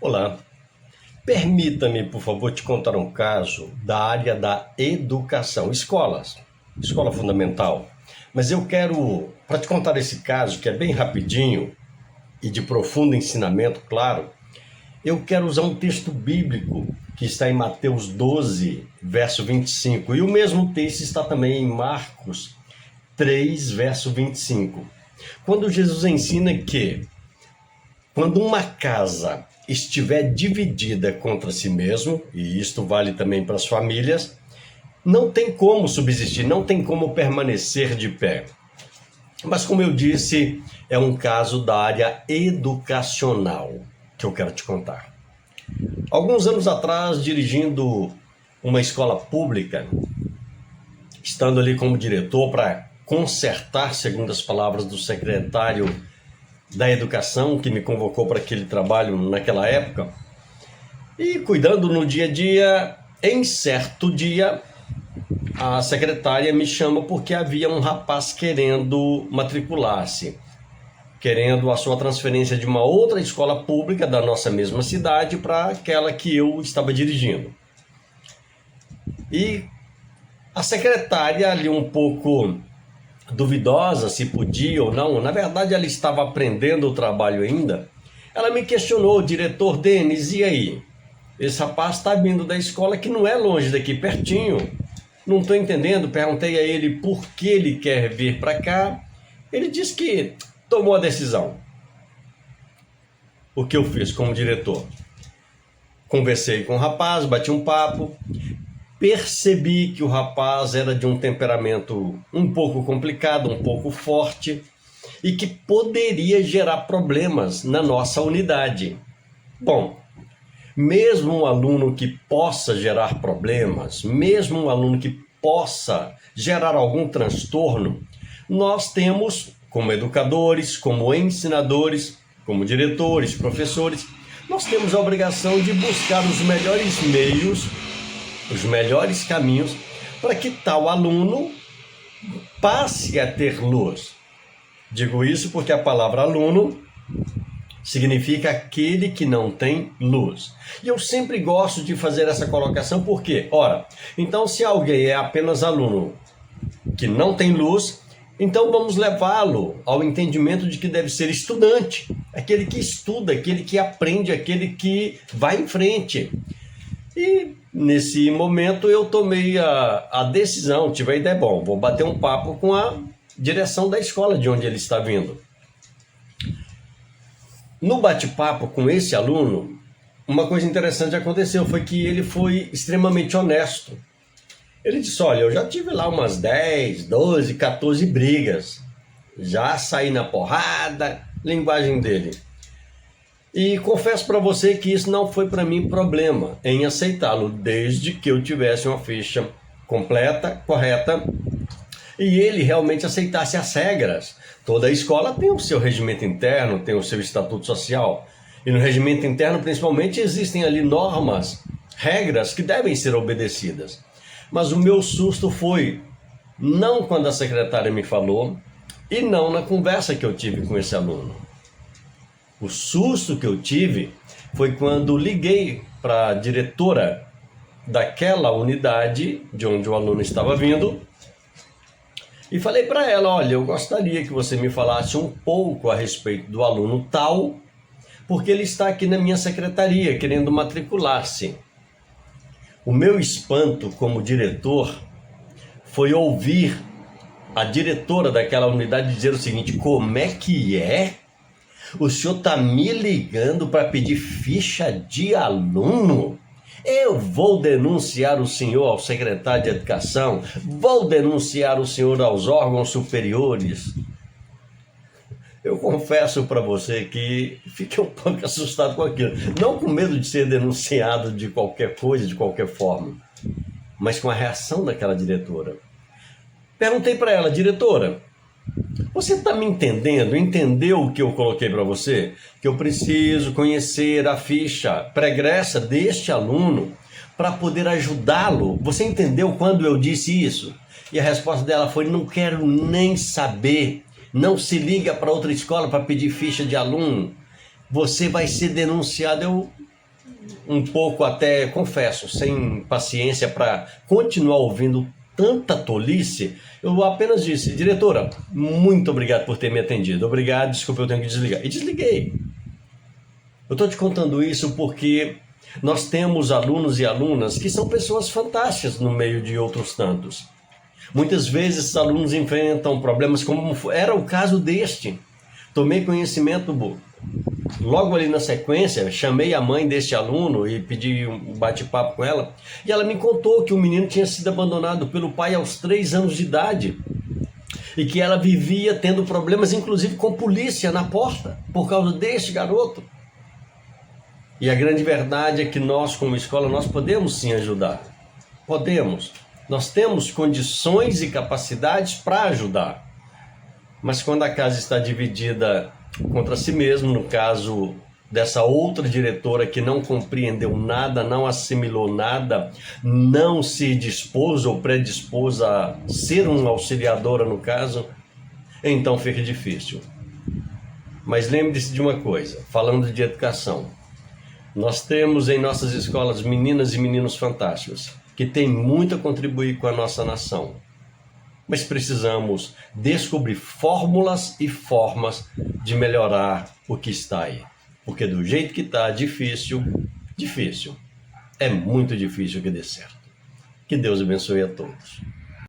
Olá, permita-me, por favor, te contar um caso da área da educação, escola fundamental. Mas eu quero, para te contar esse caso, que é bem rapidinho e de profundo ensinamento, claro, eu quero usar um texto bíblico que está em Mateus 12, verso 25. E o mesmo texto está também em Marcos 3, verso 25. Quando Jesus ensina que quando uma casa estiver dividida contra si mesmo, e isto vale também para as famílias, não tem como subsistir, não tem como permanecer de pé. Mas como eu disse, é um caso da área educacional que eu quero te contar. Alguns anos atrás, dirigindo uma escola pública, estando ali como diretor para consertar, segundo as palavras do secretário da Educação, que me convocou para aquele trabalho naquela época, e cuidando no dia a dia, em certo dia, a secretária me chama porque havia um rapaz querendo matricular-se, querendo a sua transferência de uma outra escola pública da nossa mesma cidade para aquela que eu estava dirigindo. E a secretária ali um pouco duvidosa se podia ou não, na verdade ela estava aprendendo o trabalho ainda, ela me questionou: diretor Denis, e aí? Esse rapaz está vindo da escola que não é longe daqui, pertinho, não estou entendendo. Perguntei a ele por que ele quer vir para cá, ele disse que tomou a decisão. O que eu fiz como diretor? Conversei com o rapaz, bati um papo, percebi que o rapaz era de um temperamento um pouco complicado, um pouco forte e que poderia gerar problemas na nossa unidade. Bom, mesmo um aluno que possa gerar problemas, mesmo um aluno que possa gerar algum transtorno, nós temos, como educadores, como ensinadores, como diretores, professores, nós temos a obrigação de buscar os melhores meios, os melhores caminhos para que tal aluno passe a ter luz. Digo isso porque a palavra aluno significa aquele que não tem luz. E eu sempre gosto de fazer essa colocação porque, ora, então se alguém é apenas aluno que não tem luz, então vamos levá-lo ao entendimento de que deve ser estudante, aquele que estuda, aquele que aprende, aquele que vai em frente. E nesse momento eu tomei a decisão, tive a ideia, bom, vou bater um papo com a direção da escola de onde ele está vindo. No bate-papo com esse aluno, uma coisa interessante aconteceu, foi que ele foi extremamente honesto. Ele disse: olha, eu já tive lá umas 10, 12, 14 brigas, já saí na porrada, linguagem dele. E confesso para você que isso não foi para mim problema em aceitá-lo, desde que eu tivesse uma ficha completa, correta, e ele realmente aceitasse as regras. Toda escola tem o seu regimento interno, tem o seu estatuto social, e no regimento interno principalmente existem ali normas, regras que devem ser obedecidas. Mas o meu susto foi não quando a secretária me falou e não na conversa que eu tive com esse aluno. O susto que eu tive foi quando liguei para a diretora daquela unidade de onde o aluno estava vindo e falei para ela: olha, eu gostaria que você me falasse um pouco a respeito do aluno tal, porque ele está aqui na minha secretaria querendo matricular-se. O meu espanto como diretor foi ouvir a diretora daquela unidade dizer o seguinte: como é que é? O senhor está me ligando para pedir ficha de aluno? Eu vou denunciar o senhor ao secretário de Educação, vou denunciar o senhor aos órgãos superiores. Eu confesso para você que fiquei um pouco assustado com aquilo. Não com medo de ser denunciado de qualquer coisa, de qualquer forma, mas com a reação daquela diretora. Perguntei para ela: diretora, você está me entendendo? Entendeu o que eu coloquei para você? Que eu preciso conhecer a ficha pregressa deste aluno para poder ajudá-lo. Você entendeu quando eu disse isso? E a resposta dela foi: não quero nem saber. Não se liga para outra escola para pedir ficha de aluno. Você vai ser denunciado. Eu um pouco até, confesso, sem paciência para continuar ouvindo tanta tolice, eu apenas disse: diretora, muito obrigado por ter me atendido. Obrigado, desculpa, eu tenho que desligar. E desliguei. Eu estou te contando isso porque nós temos alunos e alunas que são pessoas fantásticas no meio de outros tantos. Muitas vezes esses alunos enfrentam problemas como era o caso deste. Tomei conhecimento logo ali na sequência, chamei a mãe deste aluno e pedi um bate-papo com ela, e ela me contou que o menino tinha sido abandonado pelo pai aos 3 anos de idade e que ela vivia tendo problemas, inclusive com polícia na porta, por causa deste garoto. E a grande verdade é que nós, como escola, nós podemos sim ajudar. Podemos. Nós temos condições e capacidades para ajudar. Mas quando a casa está dividida contra si mesmo, no caso dessa outra diretora que não compreendeu nada, não assimilou nada, não se dispôs ou predispôs a ser uma auxiliadora no caso, então fica difícil. Mas lembre-se de uma coisa, falando de educação, nós temos em nossas escolas meninas e meninos fantásticos, que têm muito a contribuir com a nossa nação. Mas precisamos descobrir fórmulas e formas de melhorar o que está aí. Porque do jeito que está, difícil, é muito difícil que dê certo. Que Deus abençoe a todos.